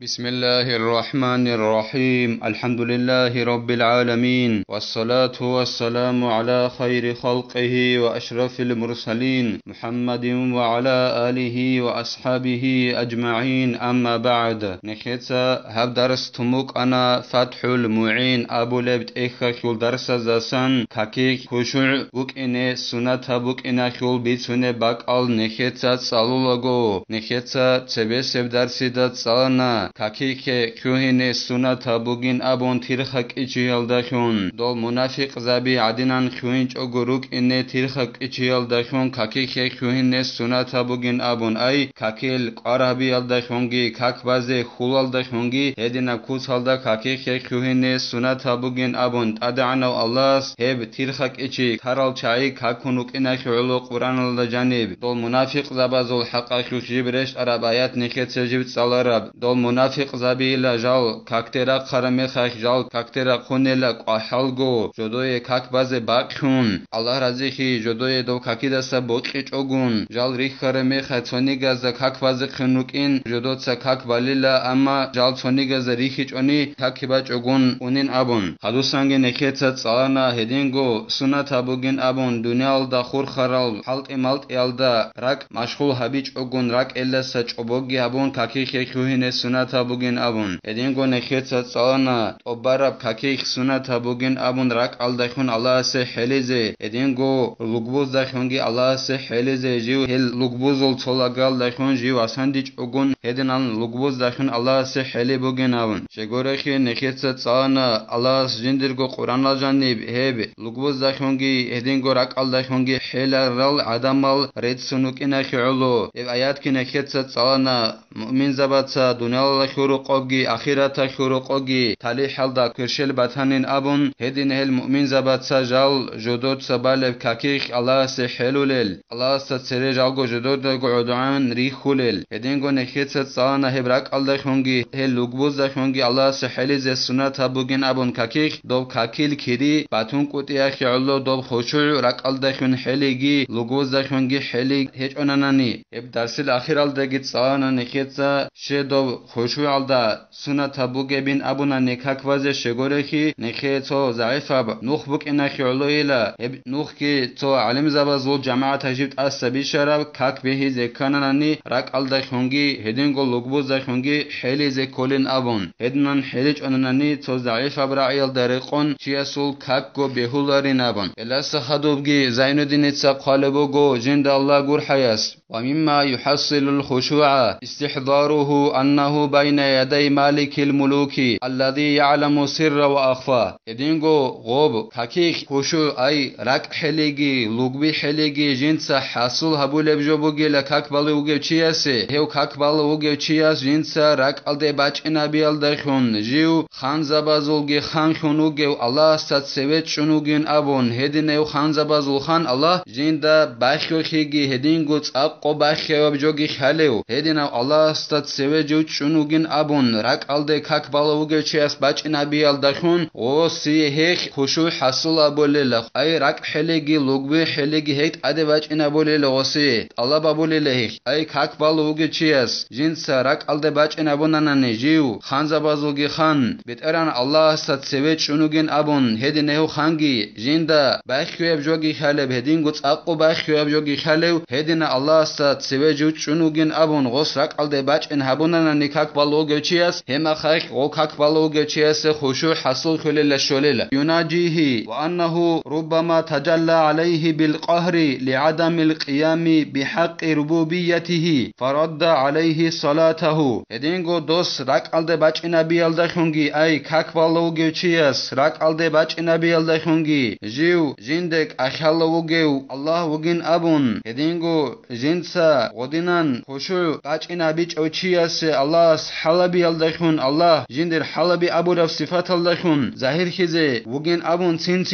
بسم الله الرحمن الرحيم الحمد لله رب العالمين والصلاة والسلام على خير خلقه وأشرف المرسلين محمد وعلى آله وأصحابه أجمعين أما بعد نخيتsa هب درس تموك أنا فتح المعين أبو لبت إخا خول درس زاسان كاكيك خشوع بوك إني سنة بوك إنا خول بيتسوني باك أل نخيتsa صالولغو نخيتsa تبسب درسي دا صالنا كاكيك كوهين سنة بوغين أبون تيرخك إجيال داخون دول منافق زابي عدنان كوهينج أغروك إني تيرخك إجيال داخون كاكيك كوهين سنة بوغين أبون أي كاكيل قرابي الداخونجي كاك بازي خلال داخونجي هدنا كوتال دا كاكيك كوهين سنة بوغين أبون أدعنو الله هب تيرخك إجي كارال چاي كاكونوك إناك علو قرآن الجانب دول منافق زابازول حقا جبرش عربايات نخيت سجبت سالارب دول منافق زابيلا جال كاكترا خرمي خاك جال كاكترا خونيلا قاحلگو جدوي كاك باز باقشون الله رزيخي جدوي دو كاكيدا سبوكيچ اوگون جال ريخ خرمي خاتوني گاز كاك باز خنوكين جدو تسا كاك باليلا اما جال توني گاز ريخيچ اوني كاكي باچ اوگون اونين ابون حدوسانگي نخيت صالنا هدينگو سنة ابوگين ابون دنيال دا خور خرال حلت مالت يالدا راك مشغول هبيچ اوگون راك الا سچ اوبوگي ابون كاكي خيخوهين سنة ابوگين ابون ادينگو نخيت صالنا اوبارب كاكي سنة ابوگين ابون راك الدخون الله سه حليزه ادينگو لوگبوز دخونگي الله سه حليزه جيو هل لوگبوزول صلاگال دخون جيو اسانديچ اوگون هدنان لوگبوز دخون الله سه حلي بوگين ابون شگورخي نخيت صالنا الله جندرگو قران الجانب هب لوگبوز دخونگي ادينگو راك الدخونگي حلال عدمال ريد سنوك انخي علو ايات كي نخيت صالنا مؤمن زباتsa دنيا خروقوگي اخرت خروقوگي تالي حلدا كرشل باتانين ابون هدين هل مؤمن زباتsa جال جودوت سبالب كاكيخ الله سحلولل الله ستسري جالگو جودوت قعدان ريخولل هدينگو نخيت صالنا هبراك الدخونگي هل لوگبوز دخونگي الله سحليز سنة بوگين ابون كاكيخ دو كاكيل كيري باتون قوتيا خيالو دو خشوع راك الدخون حليگي لوگبوز دخونگي حليگ هيچ اوناناني اب درس الاخير الدگيت صالنا نخيت شدو خشوع الدا سنة بوگين ابونا نكاك واز شگورخي نخيتو ضعيفه نخبك انخي علويلا نخكي تو علم زبازول جماعه تجيب اسبي شراب كاك به زكاناني راك الدخونگي هدينگو لوگبوز دخونگي حلي زكولين ابون هدنان حليج اوناني تو ضعيفه برايل درقون چيسول كاك گو بهولارين ابون الا سخدوبگي زين الدين قالبو گو جند الله گور حياس ومما يحصل الخشوع استحضاره أنه بين يدي مالك الملوك الذي يعلم سر وأخفى يدينغو غوب كاكيك خشوع أي راك حليجي لوغبي حليجي جنس حاصل هبول بجوبوغي لكاك بالوغي چياسي هيو كاك بالوغي چياس جنس راك الدي باچ انابي الدخون جيو خان زبازولغي خان خونوغي الله ست سويت شنوغين ابون هدينيو خان زبازول خان الله جندا باخيوخيغي هدينغو قو باخيو بجوغي خاليو هدينا الله ست سويجو چنوغين ابون راك الدي كاك بالوغي چياس باچ انابي الدخون او سي هيخ خشوع حاصل ابول اي راك حليجي لوغبي حليجي هيت ادي باچ انابول لوسي الله بابول له اي كاك بالوغي چياس جنس راك الدي باچ انابونانا نجيو خان زبازوغي خان بتران الله ست سويج چنوغين ابون هدينهو خانگي جندا باخيو بجوغي خالب هدينغو صاقو باخيو بجوغي خالو هدينا الله ست سويجو چنوغين ابون غوس راك الدي باچ ان هبونانا نكاك بالوغي چياس هما خاخ او كاك بالوغي چياس خشوع حصل كل شولل يناجيه وانه ربما تجلى عليه بالقهر لعدم القيام بحق ربوبيته فرد عليه صلاته هدينغو دوس راك الدي باچ نبي الدخونگي اي كاك بالوغي چياس راك الدي باچ نبي الدخونگي جيو جندك اخالوغي الله وگين ابون هدينغو جنسا ودينان خشوع باچ نبي چياس الله حلبي الدخون الله جندر حلبي ابو رف صفات الدخون ظاهر خيزه وگين ابون تين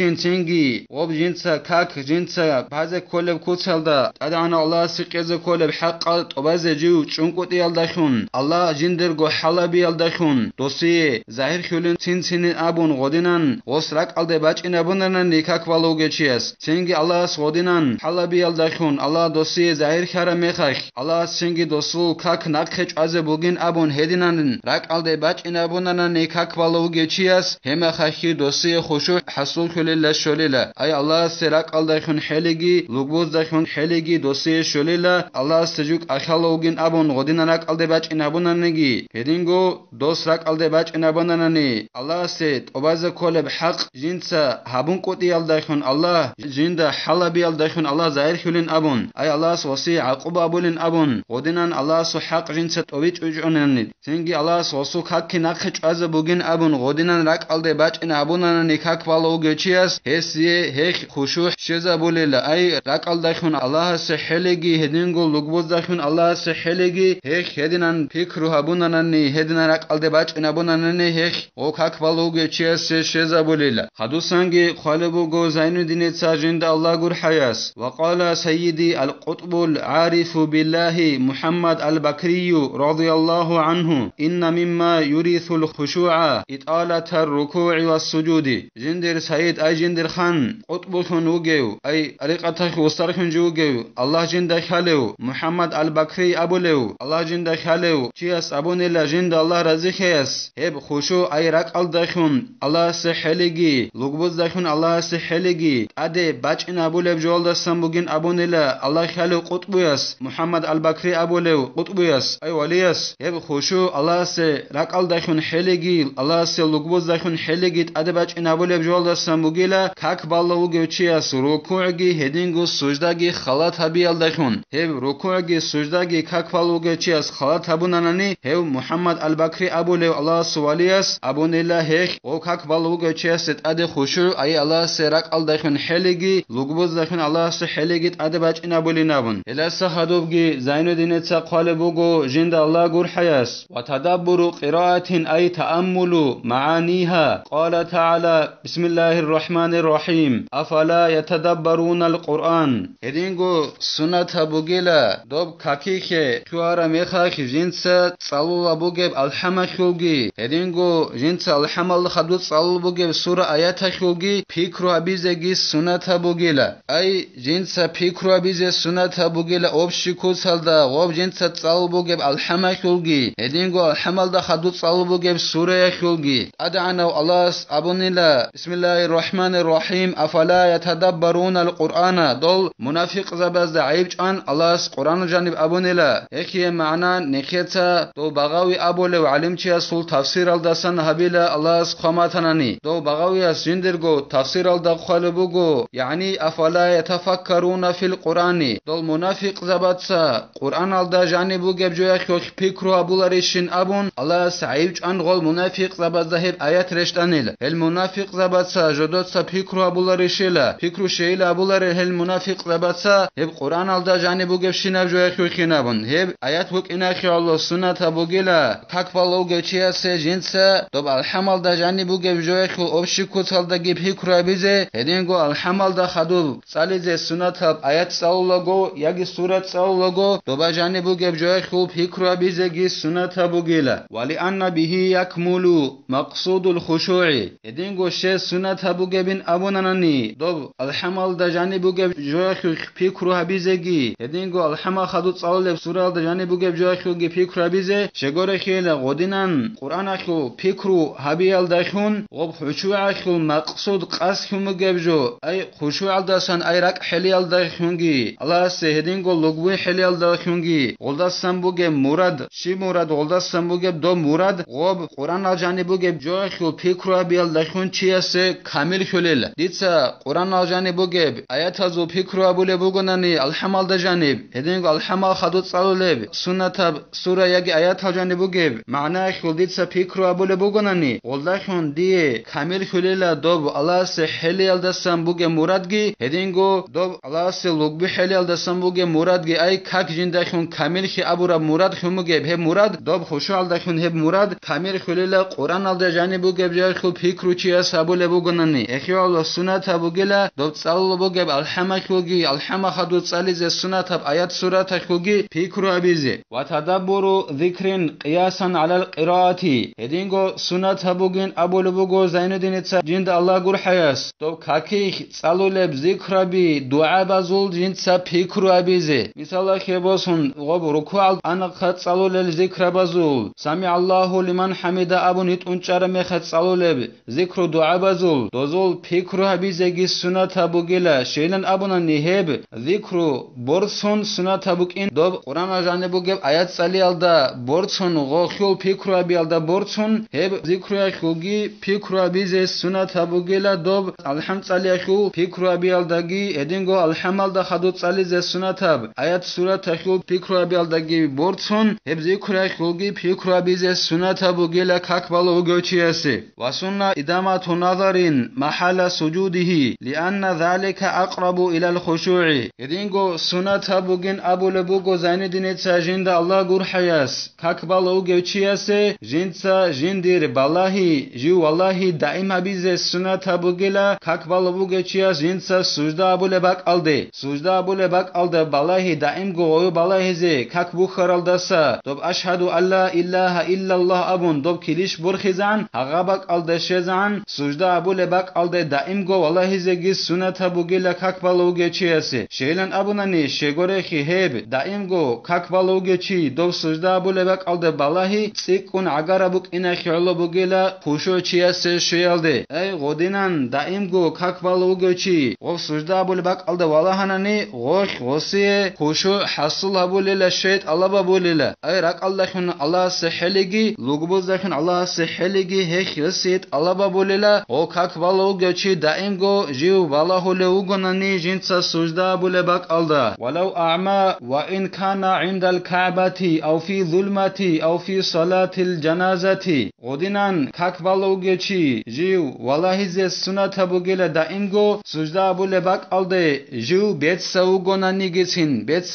وب جنسا كاك جنسا باز كولب كوتسالدا ادانا الله سقيز كولب حق طباز جيو چونقوتي الدخون الله جندر گو حلبي الدخون دوسي ظاهر خولن تين ابون غودينان وسراك الدي باچ نبونن نيكاك والوگي چياس تينگي الله سودينان حلبي الدخون الله دوسي ظاهر khara mekhax Allah singi dosu kak nakheç aze bugün abun hedinan rakalde baçina bunana ne kak valu geçiyas hema khaxi dosu khushu hasul khulilla sholila ay Allah serak alda khun heligi lugbuz da khun heligi dosu sholila Allah sejuk akhalogin abun godina rakalde baçina bunanegi hedingo dos rakalde baçina bunanani Allah se obaza koleb haq jinsa habun qoti alda khun Allah jinda halabi alda khun Allah zair khulin abun ay Allah wasi aquba abulin abun godinan Allah su haq jinsa tovich ujunanid sengi Allah su hakki nakhiç az bugün abun godinan rak alde baçina abunan nikak valo geçiyas hesiye hek khushu şeza bulila ay rak alda khun Allah se helegi hedingo lugbuz da khun Allah se helegi hek hedinan fikru habunan ni hedinan rak alde baçina abunan ni hek o kak valo geçiyas şeza bulila hadusangi khalebu go zainuddin sajinda Allah gur hayas wa qala sayyidi al-qutb al-arif billahi Muhammad al-Bakri radiyallahu anhu inna mimma yurithu al-khushu'a italata ar-ruku'i was-sujudi jindir sayyid ay jindir khan qutb khun ugew ay ariqata khustar khun jugew Allah jinda khalew Muhammad al-Bakri abulew Allah jinda khalew chias abunela jinda Allah razi khayas heb khushu ay raqal dakhun Allah se heligi lugbuz dakhun Allah se heligi ade bachina abulev jolda sambugin abunela Allah khalew qutbuyas Muhammad al-Bakri abulew qutbuyas ay waliyas heb khushu Allah se raqal dakhun heligi Allah se lugbuz dakhun heligi ade bachina abulev jolda sambugila kak ballu gevchias ruku'gi hedingu sujdagi khalat habiyal dakhun heb ruku'gi sujdagi kak ballu gevchias khalat habunanani heb Muhammad al-Bakri abulev Allah swaliyas abunela hek o kak ballu gevchias ade khushu ay Allah se raqal dakhun heligi lugbuz dakhun Allah se heligi ade bachina abulinabun ila sahadubgi zainuddin tsaqale bugo jinda Allah gur hayas wa tadabburu qira'atin ay ta'ammulu ma'aniha qala ta'ala bismillahir rahmanir rahim afala yatadabbaruna al-Qur'an hedingo sunata bugila dob kakikhe tuara mekhakh jinsa tsalula bugeb alhamakhulgi hedingo jinsa alhamal khadu tsalul bugeb sura ayathulgi fikru abizegi sunata bugila ay jinsa fikru abize sunata bugila obshikusalda gob jinsa tsalul bugeb alhamakhulgi hedingo alhamalda khadu tsalul bugeb sura yakhulgi adana Allah abunila bismillahir rahmanir rahim afala yatadabbaruna al-Qur'ana dol munafiq zabazda aybchan Allah Qur'an janib abunila ekhiye ma'na nekheta do bagawi abule alimchi sul tafsir aldasan habila Allah qamatanani do bagawi sindirgo tafsir alda khalebugo yani afala yatafakkaruna fil Qur'ani dol munafiq zabatsa Qur'an alda janibu gebjoya khok fikru abularishin abun Allah aybchan gol munafiq zabazda heb ayat reshtanil el munafiq zabatsa jodotsa fikru abularishila fikru sheila abulare hel munafiq zabatsa heb Qur'an alda janibu gebshinav joya khokhinabun heb ayat hok inakhi Allah sunnata bugila takvalo gechiase jinsa dob alhamal da janibu gebjoya kho obshikutalda ge fikru abize hedingo alhamal da khadu salize sunnata ayat saulago yagi surat saulago doba janibu gebjoya kho fikru abize ge sunnata bugila wali anna bihi yakmulu maqsudul khushu'i hedingo she sunnata bugebin abunanani dob alhamal da janibu gebjoya kho fikru abizegi hedingo alhama khadu sauleb surat da janibu gebjoya kho ge fikru abize shegore khila godinan qur'ana kho fikru habiyal dakhun gob khushu'a kho maqsud qas khum gebjo ay khushu'a dasan ay rak heliyal dakhungi Allah se hedingo lugwi heliyal dakhungi goldasan buge murad shi murad goldasan buge do murad gob qur'an al janibu gebjoya kho fikru habiyal dakhun chiase kamil khulel ditsa qur'an al janibu geb ayat azu fikru abule bugunani alhamal da janib hedingo alhamal khadu saluleb sunnata sura yagi ayat al janibu geb ma'na khuditsa fikru abule bugunani goldakhun die kamil khulela dob Allah se heliyal dasan buge muradgi hedingo dob Allah se lugbi heliyal dasan buge muradgi ay kak jindakhun kamil khi abura murad khumuge he murad dob khushu al dakhun he murad kamil khulela qur'an al da janibu geb jar khu fikru chi asabule bugunani ekhi Allah sunnata bugela dob sallu buge alhamakhugi alhama khadu salize sunnata ayat surata khugi fikru abize wa tadabburu dhikrin qiyasan ala al-qira'ati hedingo sunnata bugin abule bugo zainuddin jinda Allah gur hayas dob kaki saluleb zikrabi dua bazul jinsa fikru abi bize misala khebosun gob ruku'al ana khatsalul zikrabazul sami Allahu liman hamida abunit unchara me khatsaluleb zikru du'a bazul dozul fikru habize gis sunat abugila sheylan abuna niheb zikru borson sunat abukin dob Quran ajane bugeb ayat sali alda borson gokhul fikru abi alda borson heb zikru akhugi fikru abize sunat abugila dob alhamd sali akhu fikru abi aldagi edingo alhamalda khadut sali ze sunatab ayat surat akhu fikru abi aldagi borson heb zikru akhugi fikru abize sunat abugila kakbalo ugochiase wasunna idamatu nazarin mahala sujudihi lianna dhalika aqrabu ila al-khushu'i edingo sunat abugin abulebugo zainidin jinda Allah gurhayas kakbalo ugochiase jinsa jindir balahi ju wallahi daim abize sunat abugila kakbalo ugochias jinsa sujda abulebak alde sujda abulebak alde balahi daim go oy balahi ze kakbu kharaldasa dob ashhadu alla ilaha illa Allah abun dob kilish burkhizan agabak alde shezan sujda abulebak alde daim go wallahi ze gis sunat abugila kakbalo ugochiase sheylan abunani shegore khib daim go kakbalo ugochi dob sujda abulebak alde balahi sikun agarabuk ina khirlo bugila khusho chiase sheyalde ay godinan daim go kakbalo ugochi o sujda abulebak alde walahanani gosh gosie khusho hasul abulila shayt Allah babulila ay rak Allah khun Allah seheligi lugbuzakhin Allah seheligi hekhisit Allah babulila o kakbalo ugochi daim go jiu walahule ugonani jinsa sujda abulebak alda walau a'ma wa in kana inda al-ka'bati aw fi zulmati aw fi salati al-janazati godinan kakbalo ugochi jiu wallahi ze sunat abugila daim go sujda abulebak alde jiu betsa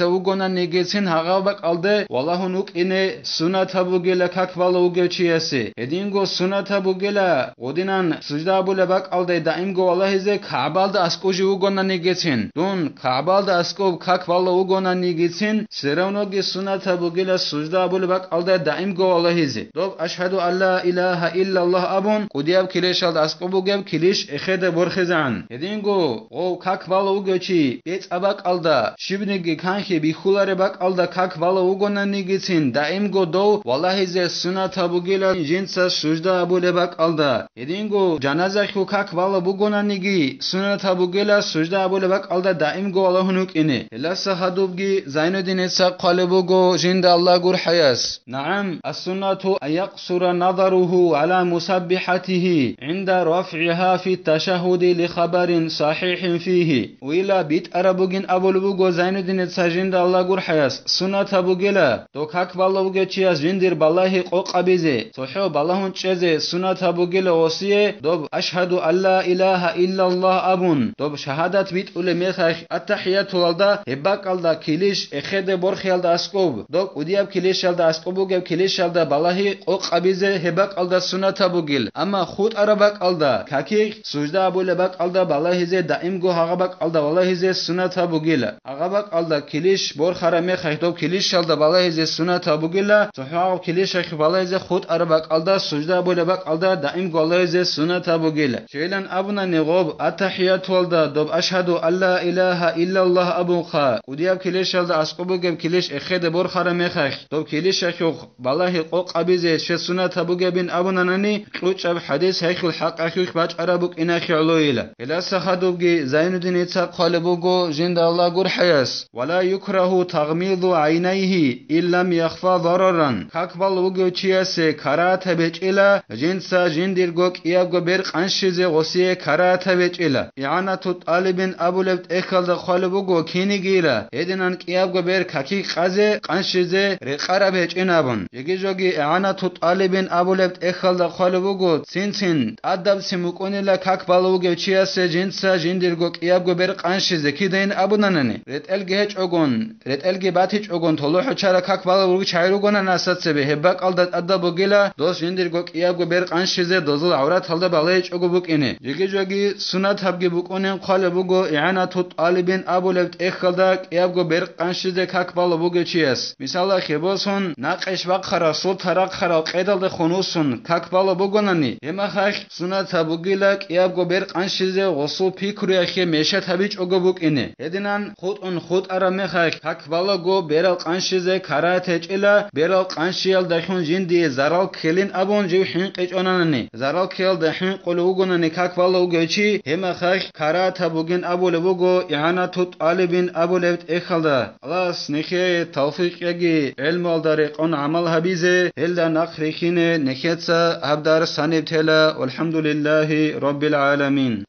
ugonani gitsin hagabak alde wallahunuk ine sunat abugila kakbalo ugochi ase edingo sunat abugila godinan sujda abulebak alde daim go wallahi ze ka'balda askoji ugonani gitsin don ka'balda askov kakbalo ugonani gitsin seravnogi sunat abugila sujda abulebak alde daim go wallahi ze dob ashhadu alla ilaha illa Allah abun qudiyab kilish alda askobugeb kilish ekhede borkhizan edingo o kakbalo ugochi bet abak alda shibnigi kanhi bikhulare bak alda kakbalo ugonani gitsin daim go do wallahi ze sunat abugila jinsa sujda abulebak alda edingo janaza khu kakbalo bugonani gi sunat abugila sujda abulebak alda daim go Allahunuk ine elasa hadubgi zainuddin esa qalebugo jinda Allah gur hayas na'am as-sunnatu ayaqsura nadaruhu ala musabbihatihi inda raf'iha fi at-tashahhud li khabarin sahihin fihi wila bit arabugin abulugo zainuddin esa jinda Allah gur hayas sunnat abugila to kakbaloge chias jindir balahi qoqabize soho balahun cheze sunnat abugila osiye dob ashhadu alla ilaha illa Allah abun dob shahadat bit ule mekh at-tahiyatu alda hebak alda kilish ekhede borkhialda askob dob udiyab kilish alda askobuge kilish alda balahi qoqabize hebak alda sunnat abugil amma khud arabak alda kaki sujda abulebak alda balahi ze daim go hagabak alda wallahi ze sunnat abugila agabak alda kilish borkhara mekh dob kilish alda balahi ze sunnat abugila soho kilish ekh balahi ze khud arabak alda sujda abulebak alda daim go wallahi ze sunnat abugila sheylan abuna nigob at-tahiyatu alda dob ashhadu alla ilaha illa Allah abun kha udiyab kilish alda askobuge kilish ekhede borkhara mekh dob kilish ekh balahi qoqabize she sunnat abuge bin abunanani quchab hadis haykul haq akh bach arabuk ina khiloila ila sahadubgi zainuddin etsa qalebugo jinda Allah gur hayas wala yukrahu taghmidu aynayhi illam yakhfa dararan kakbal ugo chiase karata bechila jinsa jindir go qiyago ber qanshize gosiye karata bechila i'anatu talibin abulebt ekhalda qalebugo kinigira edinan qiyago ber kaki qaze qanshize reqara bechinabun yegijogi i'anatu talibin abulebt ekhalda qalebugo sinsin adab simuqonila kakbal ugo chiase jinsa jindir go qiyago ber qanshize kidain abunanani retelge hechogon retelge batichogon toloho chara kakbal ugo chayrugona nasatsebe hebak alda adabogila dos jindir go qiyago ber qanshize dozul awrat halda balech ogo bukine yegijogi sunat habge bukonen qalebugo i'anatu talibin abulebt ekhalda qiyago ber qanshize kakbal ugo chias misala kheboson naqesh vaqara sol taraq khara qedalde khonusun kakbal bugonani emakhakh sunat habugila qiyago ber qanshize gosu fikru akhe meshat habich ogo bukine edinan khutun خود ارمخ کاکوالا گو بیرال قانشیزه کارات چیلا بیرال قانشیال دخون جندی زرال کلین ابون جو حین قچوناننی زرال کل دحین قلوگوننی کاکوالا وگوچی هم خاک کارات بوگین ابول وگو اعانه توت طالبین ابولت اخلده الله نخی توفیق یگی علم الدار قن عمل حبیزه هلدا نخریخینه نخیتسا هبدار سانیب تلا والحمد لله رب العالمين